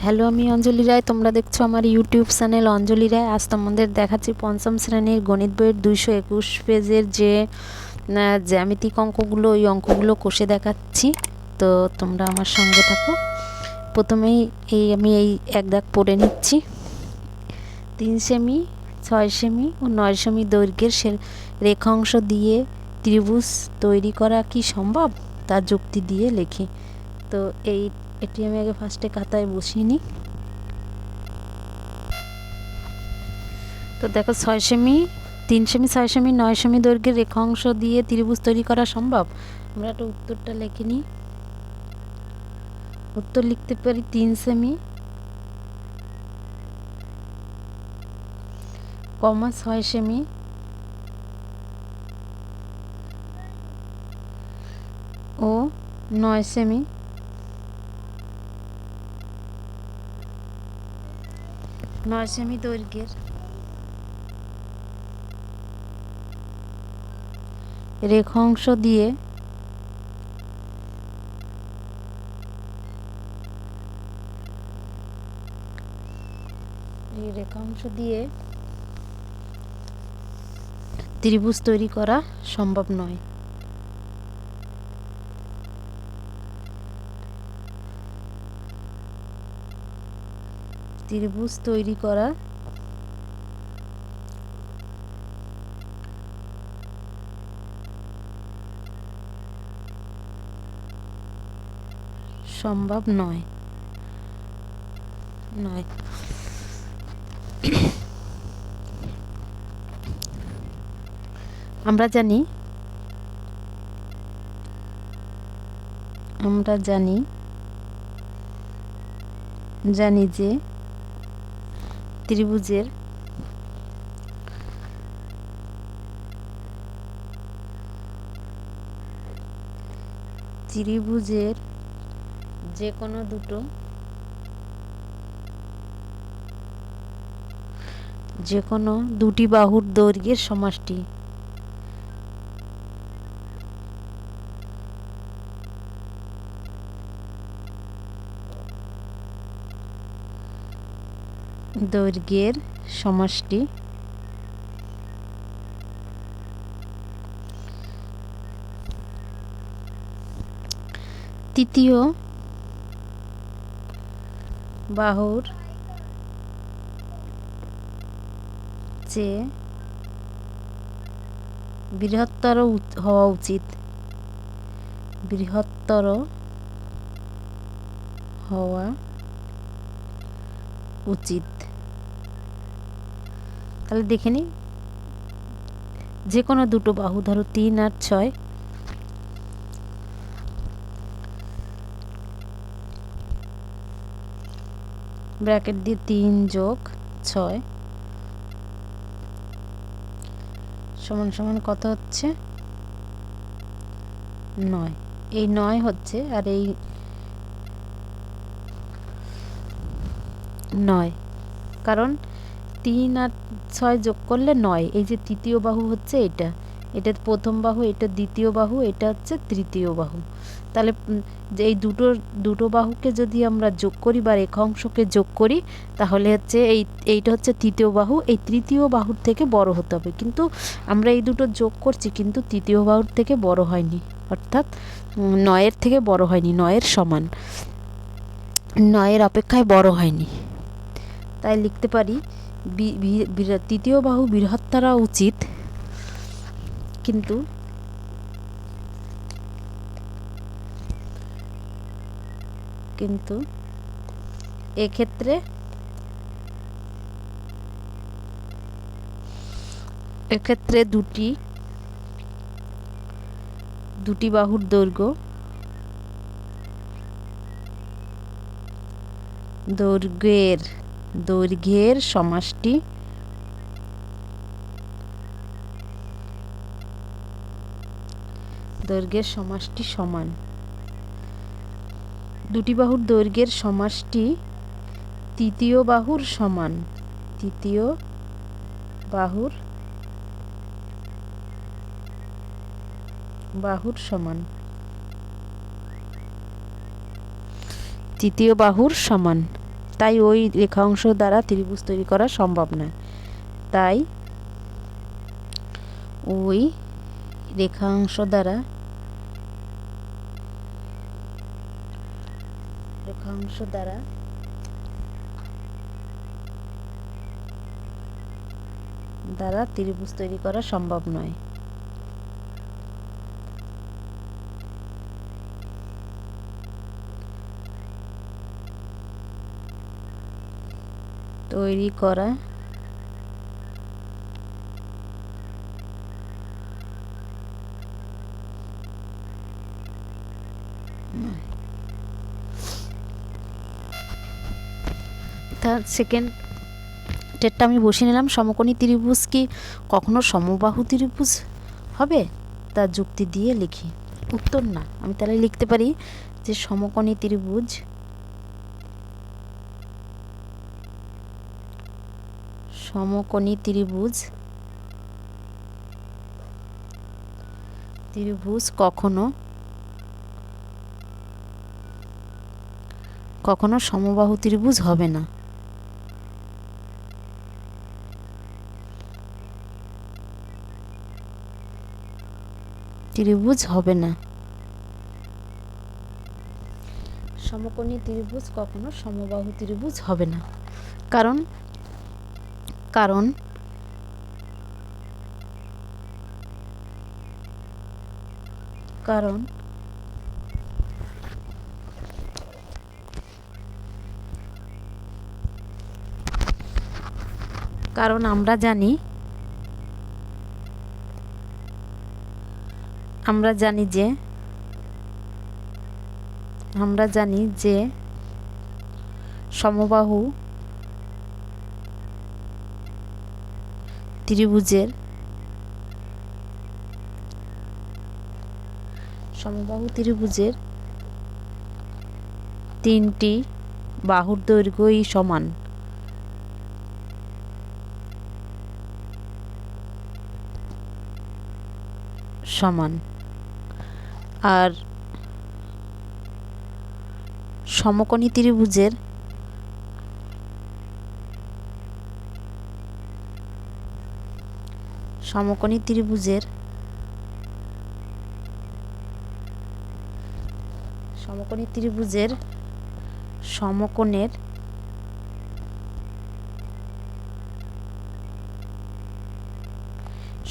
Hello, আমি অঞ্জলি রায়। তোমরা দেখছো আমার ইউটিউব চ্যানেল অঞ্জলি রায়। আজ তোমাদের দেখাচ্ছি পঞ্চম শ্রেণীর গণিত বইয়ের 221 পেজের যে জ্যামিতিক অঙ্কগুলো, ওই অঙ্কগুলো কষে দেখাচ্ছি। তো তোমরা আমার সঙ্গে থাকো। প্রথমেই আমি এই এক দাগ পড়ে নিচ্ছি। 3 সেমি, 6 সেমি ও 9 সেমি দৈর্ঘ্যের রেখাংশ দিয়ে ত্রিভুজ তৈরি করা কি সম্ভব, তার যুক্তি দিয়ে লিখি। তো এটি আমি আগে ফার্স্টে খাতায় বসিয়ে নিই। তো দেখো, 6 সেমি, 3 সেমি, 6 সেমি, 9 সেমি দৈর্ঘ্যের রেখাংশ দিয়ে ত্রিভুজ তৈরি করা সম্ভব। আমরা একটা উত্তরটা লিখে নিই। উত্তর লিখতে পারি 3 সেমি, 6 সেমি ও 9 সেমি দৈর্ঘ্যের রেখাংশ দিয়ে ত্রিভুজ তৈরি করা সম্ভব নয়। ত্রিভুজ তৈরি করা সম্ভব নয়। আমরা জানি যে ত্রিভুজের যে কোনো দুটি বাহুর দৈর্ঘ্যের সমষ্টি তৃতীয় বাহুর চেয়ে বৃহত্তর হওয়া উচিত। তাহলে দেখে নিই, যে কোনো দুটো বাহু, ধরো 3 আর 6, ব্র্যাকেট দিয়ে 3 যোগ 6 সমান সমান কত হচ্ছে? 9। এই 9 হচ্ছে, আর এই 9, কারণ 3 আর 6 যোগ করলে 9। এই যে তৃতীয় বাহু হচ্ছে এটা প্রথম বাহু, এটা দ্বিতীয় বাহু, এটা হচ্ছে তৃতীয় বাহু। তাহলে এই দুটো বাহুকে যদি আমরা যোগ করি বা রেখাংশকে যোগ করি, তাহলে হচ্ছে এইটা হচ্ছে তৃতীয় বাহু। এই তৃতীয় বাহুর থেকে বড় হতে হবে, কিন্তু আমরা এই দুটো যোগ করছি, কিন্তু তৃতীয় বাহুর থেকে বড় হয়নি, অর্থাৎ 9-এর থেকে বড় হয়নি, 9-এর সমান, 9-এর অপেক্ষায় বড় হয়নি। তাই লিখতে পারি তৃতীয় বাহু বৃহত্তর উচিত, কিন্তু এক্ষেত্রে দুটি বাহুর দৈর্ঘ্যের সমষ্টি সমান। দুটি বাহুর দৈর্ঘ্যের সমষ্টি তৃতীয় বাহুর সমান। তৃতীয় বাহুর সমান। তাই ওই রেখাংশ দ্বারা ত্রিভুজ তৈরি করা সম্ভব নয়। তাই ওই রেখাংশ দ্বারা ত্রিভুজ তৈরি করা সম্ভব নয়। তৈরি করা তার সেকেন্ডটা আমি বসিয়ে নিলাম। সমকোণী ত্রিভুজ কি কখনো সমবাহু ত্রিভুজ হবে? তার যুক্তি দিয়ে লিখি। উত্তর না, আমি তাহলে লিখতে পারি যে সমকোণী ত্রিভুজ কখনো সমবাহু ত্রিভুজ হবে না। সমকোণী ত্রিভুজ কখনো সমবাহু ত্রিভুজ হবে না। কারণ আমরা জানি যে সমবাহু ত্রিভুজের তিনটি বাহুর দৈর্ঘ্যই সমান। আর সমকোণী ত্রিভুজের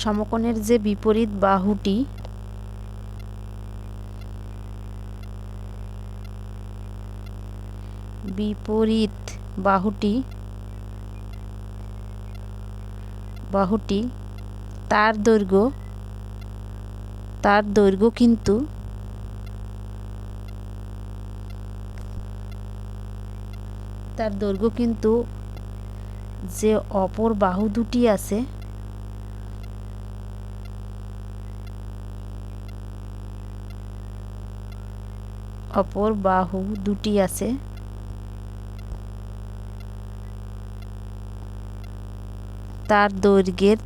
সমকোণের যে বিপরীত বাহুটি তার দৈর্ঘ্য কিন্তু যে অপর বাহু দুটি আছে তার দৈর্ঘ্যের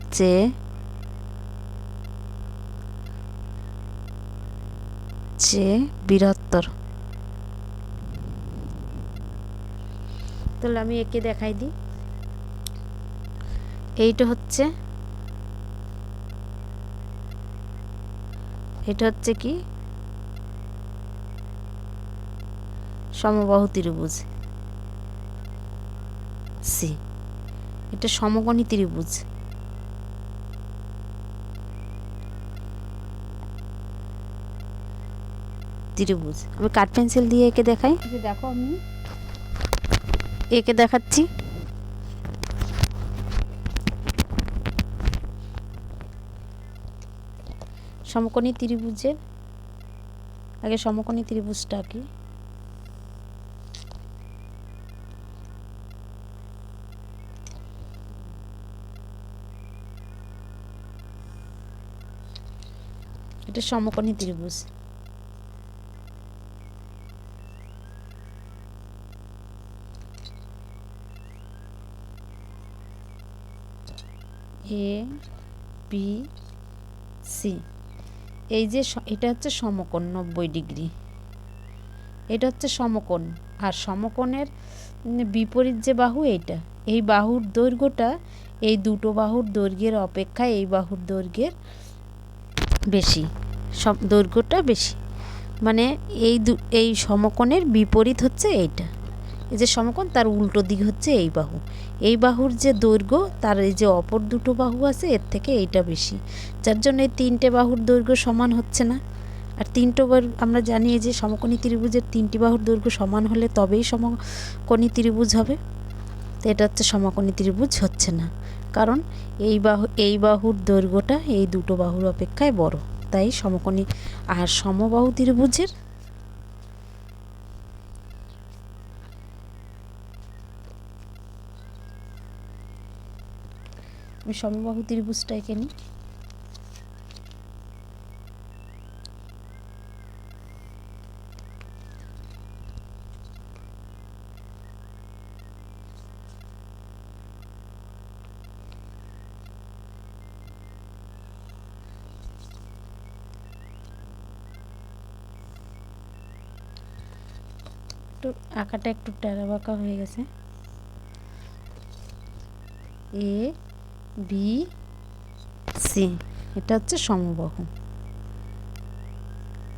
চেয়ে বৃহত্তর। তাহলে আমি একে দেখাই দিই। এটা হচ্ছে কি সমবাহু ত্রিভুজ সি। এটা সমকোণী ত্রিভুজ। আমি কাঠ পেন্সিল দিয়ে একে দেখাই। দেখো আমি একে দেখাচ্ছি। সমকোণী ত্রিভুজের আগে সমকোণী ত্রিভুজটা কি? এটা সমকোণী ত্রিভুজ। A B C. এই যে এটা হচ্ছে সমকোণ 90 ডিগ্রি, এটা হচ্ছে সমকোণ। আর সমকোণের বিপরীত যে বাহু এইটা, এই বাহুর দৈর্ঘ্যটা এই দুটো বাহুর দৈর্ঘ্যের অপেক্ষা এই বাহুর দৈর্ঘ্যের বেশি, দৈর্ঘ্যটা বেশি। মানে এই সমকোণের বিপরীত হচ্ছে এইটা, এই যে সমকোণ তার উল্টো দিক হচ্ছে এই বাহু। এই বাহুর যে দৈর্ঘ্য তার এই যে অপর দুটো বাহু আছে এর থেকে এইটা বেশি, যার জন্য এই তিনটে বাহুর দৈর্ঘ্য সমান হচ্ছে না। আর আমরা জানি যে সমকোণী ত্রিভুজের তিনটি বাহুর দৈর্ঘ্য সমান হলে তবেই সমকোণী ত্রিভুজ হবে। তো এটা হচ্ছে সমকোণী ত্রিভুজ হচ্ছে না, কারণ এই বাহুর দৈর্ঘ্যটা এই দুটো বাহুর অপেক্ষায় বড়, তাই সমকোণী। আর সমবাহু ত্রিভুজের আমি সমবাহু ত্রিভুজটা এঁকে নিই। একটু আঁকাটা একটু টেরা বাঁকা হয়ে গেছে। এ বি সি এটা হচ্ছে সমবাহু।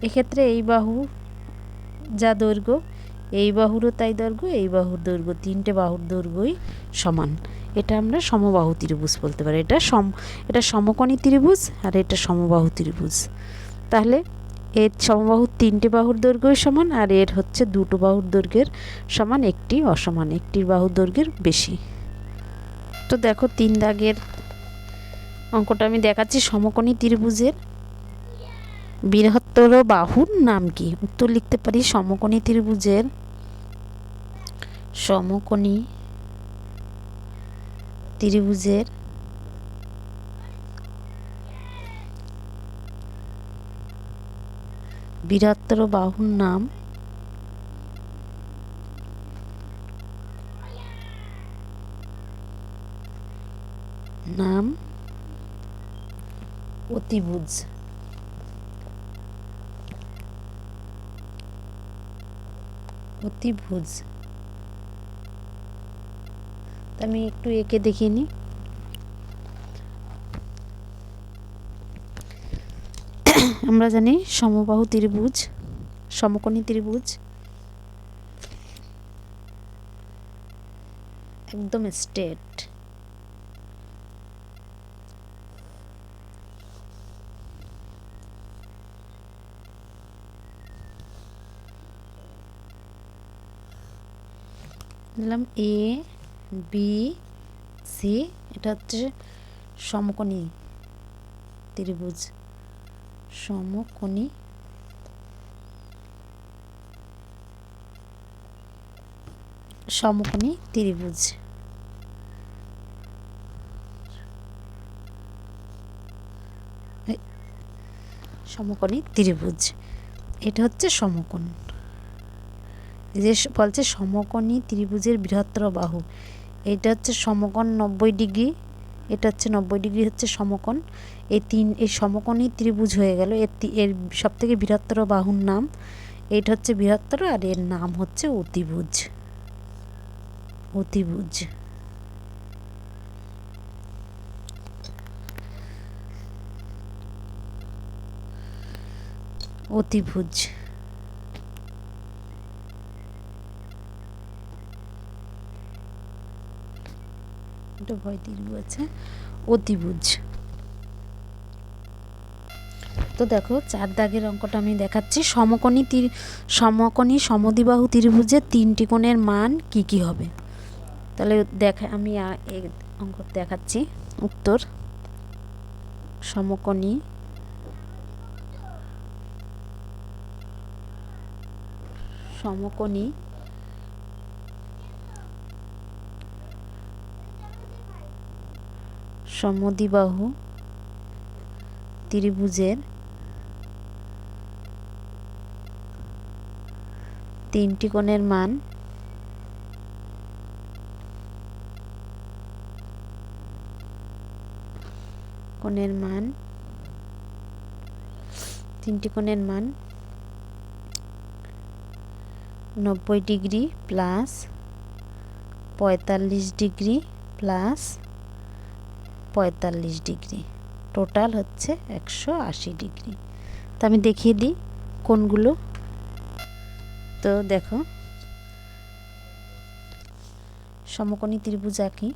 এক্ষেত্রে এই বাহু যা দৈর্ঘ্য, এই বাহুরও তাই দৈর্ঘ্য, এই বাহুর দৈর্ঘ্য, তিনটে বাহুর দৈর্ঘ্যই সমান। এটা আমরা সমবাহু ত্রিভুজ বলতে পারি। এটা সমকোণী ত্রিভুজ আর এটা সমবাহু ত্রিভুজ। তাহলে এর সমবাহুর তিনটে বাহুর দৈর্ঘ্যই সমান, আর এর হচ্ছে দুটো বাহুর দৈর্ঘ্যের সমান, একটি অসমান, একটির বাহুর দৈর্ঘ্যের বেশি। তো দেখো 3 দাগের অঙ্কটা আমি দেখাচ্ছি। সমকোণী ত্রিভুজের বৃহত্তর বাহুর নাম কি? উত্তর লিখতে পারি সমকোণী ত্রিভুজের বৃহত্তর বাহুর নাম অতিভুজ। আমি একটু এঁকে দেখিয়ে নিই। আমরা জানি সমবাহু ত্রিভুজ, সমকোণী ত্রিভুজ একদম স্ট্রেট, দিলাম এ বি সি, এটা হচ্ছে সমকোণী ত্রিভুজ। সমকোণী ত্রিভুজ। সমকোণী ত্রিভুজ, এটা হচ্ছে সমকোণ। যে বলছে সমকোণী ত্রিভুজের বৃহত্তর বাহু, এটা হচ্ছে সমকোণ 90 ডিগ্রি, এটা হচ্ছে 90 ডিগ্রি হচ্ছে সমকোণ। এই সমকোণী ত্রিভুজ হয়ে গেল। এর সবথেকে বৃহত্তর বাহুর নাম, এটা হচ্ছে বৃহত্তর, আর এর নাম হচ্ছে অতিভুজ। এটা ভয় দীর্ঘ আছে, অতিভুজ। তো দেখো 4 দাগের অঙ্কটা আমি দেখাচ্ছি। সমকোণী সমদ্বিবাহু ত্রিভুজের 3টি কোণের মান কি কি হবে? তাহলে আমি অঙ্ক দেখাচ্ছি। উত্তর সমকোণী সমদ্বিবাহু ত্রিভুজের 3টি কোণের মান 90 degree plus 45 degree plus 45 degree, total হচ্ছে 180 ডিগ্রি। তো আমি দেখিয়ে দিই কোনগুলো। তো দেখো, সমকোণী ত্রিভুজ আঁকি।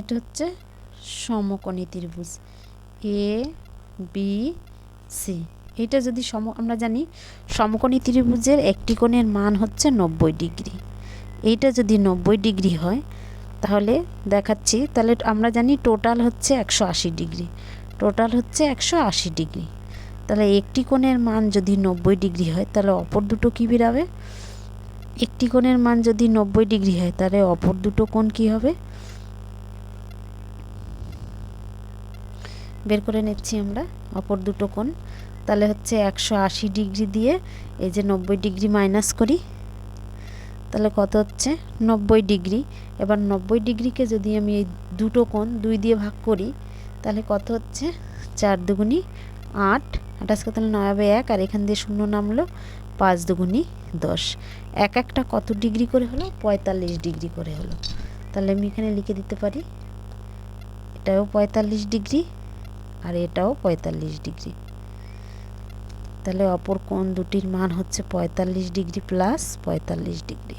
এটা হচ্ছে সমকোণী ত্রিভুজ এ বি সি। এটা যদি আমরা জানি সমকোণী ত্রিভুজের একটি কোণের মান হচ্ছে 90 ডিগ্রি। এইটা যদি 90 ডিগ্রি হয় তাহলে দেখাচ্ছি, তাহলে আমরা জানি টোটাল হচ্ছে 180 ডিগ্রি, টোটাল হচ্ছে 180 ডিগ্রি। তাহলে একটি কোণের মান যদি 90 ডিগ্রি হয় তাহলে অপর দুটো কী বেরাবে? একটি কোণের মান যদি 90 ডিগ্রি হয় তাহলে অপর দুটো কোণ কী হবে বের করে নিচ্ছি আমরা অপর দুটো কোণ। তাহলে হচ্ছে 180 ডিগ্রি দিয়ে এই যে 90 ডিগ্রি মাইনাস করি, তাহলে কত হচ্ছে 90 ডিগ্রি। এবার 90 ডিগ্রিকে যদি আমি এই দুটো কোণ 2 দিয়ে ভাগ করি তাহলে কত হচ্ছে 4 দুগুণি 8, 28 তাহলে 9 হবে 1, আর এখান দিয়ে শূন্য নামলো, 5 দুগুণি 10। এক একটা কত ডিগ্রি করে হলো? 45 ডিগ্রি করে হলো। তাহলে আমি এখানে লিখে দিতে পারি এটাও 45 ডিগ্রি আর এটাও 45 ডিগ্রি। তাহলে অপর কোণ দুটির মান হচ্ছে 45 ডিগ্রি প্লাস 45 ডিগ্রি।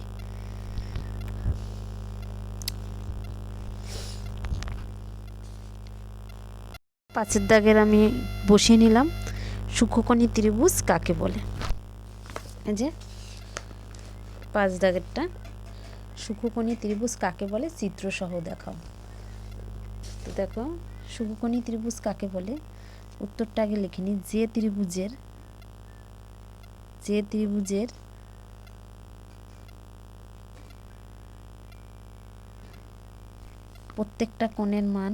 পাঁচের দাগের আমি বসিয়ে নিলাম সূক্ষ্মকোণী ত্রিভুজ কাকে বলে। এই যে 5 দাগেরটা, সূক্ষ্মকোণী ত্রিভুজ কাকে বলে চিত্রসহ দেখাও। তো দেখো, সূক্ষ্মকোণী ত্রিভুজ কাকে বলে উত্তরটা আগে লিখে নিই। যে ত্রিভুজের প্রত্যেকটা কোণের মান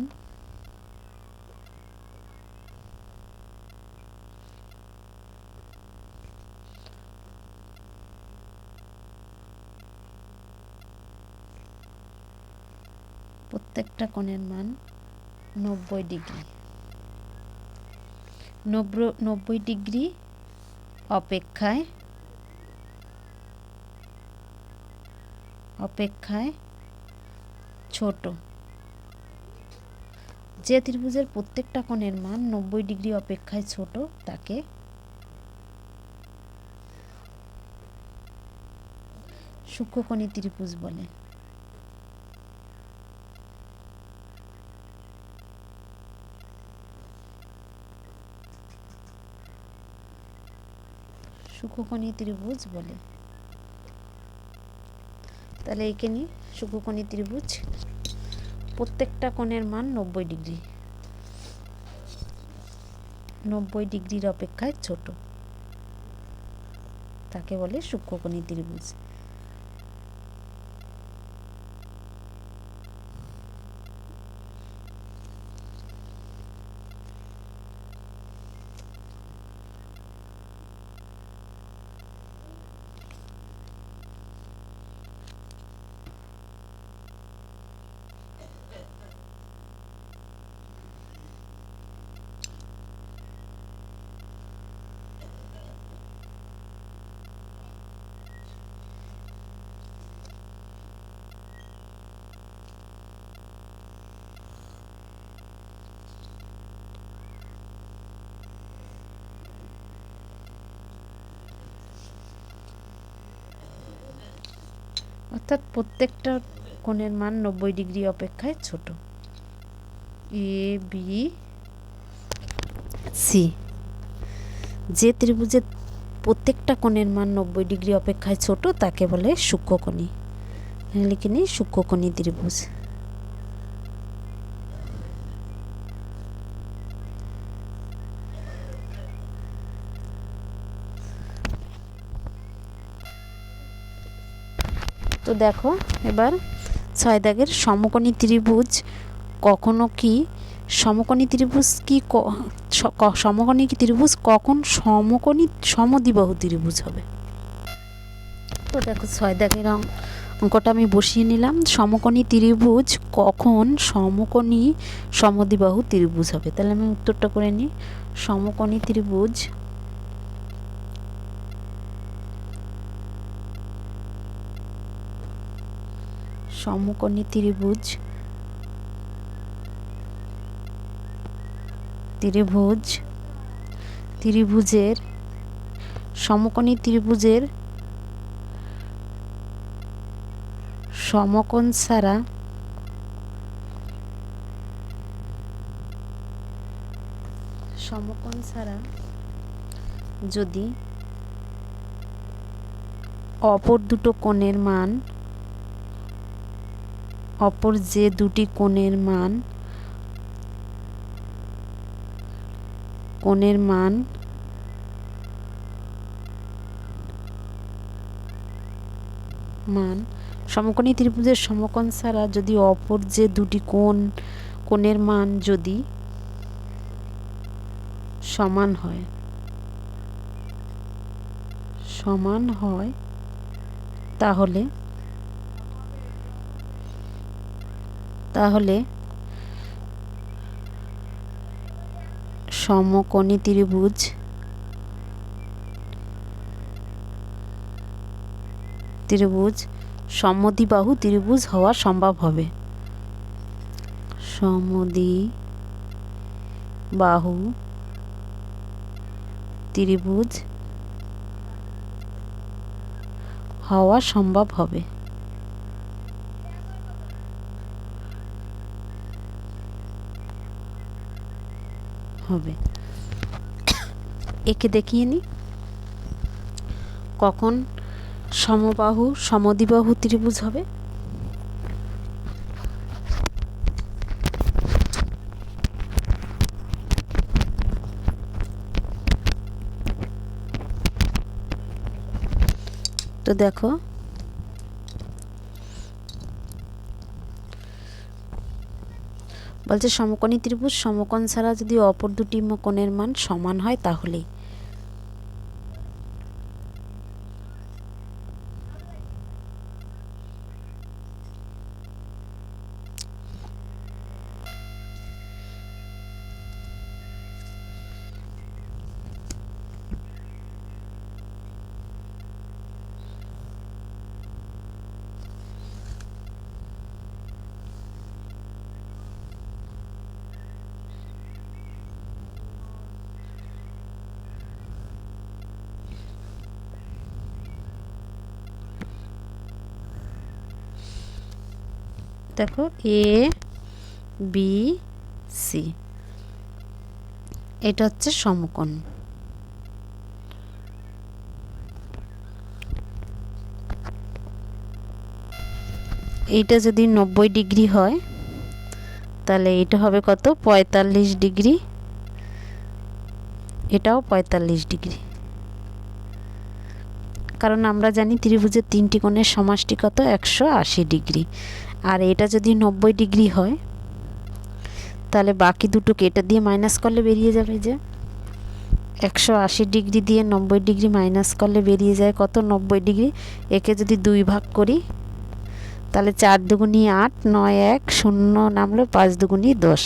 প্রত্যেকটা কোণের মান 90 ডিগ্রি, 90 ডিগ্রি অপেক্ষায় ছোট। যে ত্রিভুজের প্রত্যেকটা কোণের মান 90 ডিগ্রি অপেক্ষায় ছোট তাকে সূক্ষ্মকোণী ত্রিভুজ বলে। সূক্ষ্মকোণী ত্রিভুজ বলে। তাহলে এখানে সূক্ষ্মকোণী ত্রিভুজ প্রত্যেকটা কোণের মান 90 ডিগ্রি, 90 ডিগ্রির অপেক্ষায় ছোট তাকে বলে সূক্ষ্মকোণী ত্রিভুজ। অর্থাৎ প্রত্যেকটা কোণের মান 90 ডিগ্রি অপেক্ষায় ছোট। এ বি সি, যে ত্রিভুজের প্রত্যেকটা কোণের মান 90 ডিগ্রি অপেক্ষায় ছোট তাকে বলে সূক্ষ্মকোণী। লিখে নিই সূক্ষ্মকোণী ত্রিভুজ। তো দেখো এবার 6 দাগের সমকোণী ত্রিভুজ কখনো কি সমকোণী ত্রিভুজ কি সমকোণী ত্রিভুজ কখন সমকোণী সমদ্বিবাহু ত্রিভুজ হবে? তো দেখো 6 দাগের অঙ্কটা আমি বসিয়ে নিলাম। সমকোণী ত্রিভুজ কখন সমকোণী সমদ্বিবাহু ত্রিভুজ হবে? তাহলে আমি উত্তরটা করে নিই। সমকোণী ত্রিভুজ সমকোণী ত্রিভুজ ত্রিভুজের সমকোণী ত্রিভুজের সমকোণ ছাড়া যদি অপর যে দুটি কোণের মান সমকোণী ত্রিভুজের সমকোণ ছাড়া যদি অপর যে দুটি কোণের মান যদি সমান হয় তাহলে সমকোণী ত্রিভুজ সমদ্বিবাহু ত্রিভুজ হওয়া সম্ভব হবে। সমদ্বিবাহু ত্রিভুজ হওয়া সম্ভব হবে। একে দেখিয়ে নি কখন সমদ্বিবাহু ত্রিভুজ হবে। তো দেখো বলছে সমকোণী ত্রিভুজ সমকোণ ছাড়া যদি অপর দুটি কোণের মান সমান হয় তাহলেই। দেখো এ বি সি এটা হচ্ছে সমকোণ। এইটা যদি 90 ডিগ্রি হয় তাহলে এটা হবে কত? 45 ডিগ্রি। এটাও 45 ডিগ্রি, কারণ আমরা জানি ত্রিভুজের তিনটি কোণের সমষ্টি কত? 180 ডিগ্রি। আর এটা যদি 90 ডিগ্রি হয় তাহলে বাকি দুটোকে এটা দিয়ে মাইনাস করলে বেরিয়ে যাবে যে 180 ডিগ্রি দিয়ে 90 ডিগ্রি মাইনাস করলে বেরিয়ে যায় কত? 90 ডিগ্রি। একে যদি 2 ভাগ করি তাহলে 4 দুগুণী 8, 9 1 0 নামলো, 5 দুগুণী 10,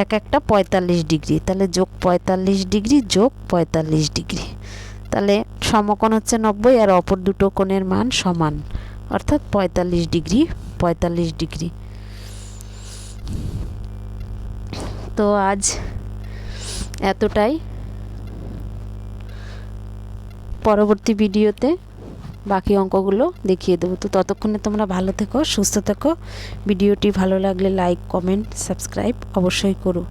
এক একটা 45 ডিগ্রি। তাহলে যোগ 45 ডিগ্রি যোগ 45 ডিগ্রি, তাহলে সমকোণ হচ্ছে 90 আর অপর দুটো কোণের মান সমান, অর্থাৎ 45 ডিগ্রি 45 ডিগ্রি। তো আজ এতটাই। পরবর্তী ভিডিওতে বাকি অঙ্কগুলো দেখিয়ে দেবো। তো ততক্ষণে তোমরা ভালো থেকো, সুস্থ থেকো। ভিডিওটি ভালো লাগলে লাইক, কমেন্ট, সাবস্ক্রাইব অবশ্যই করো।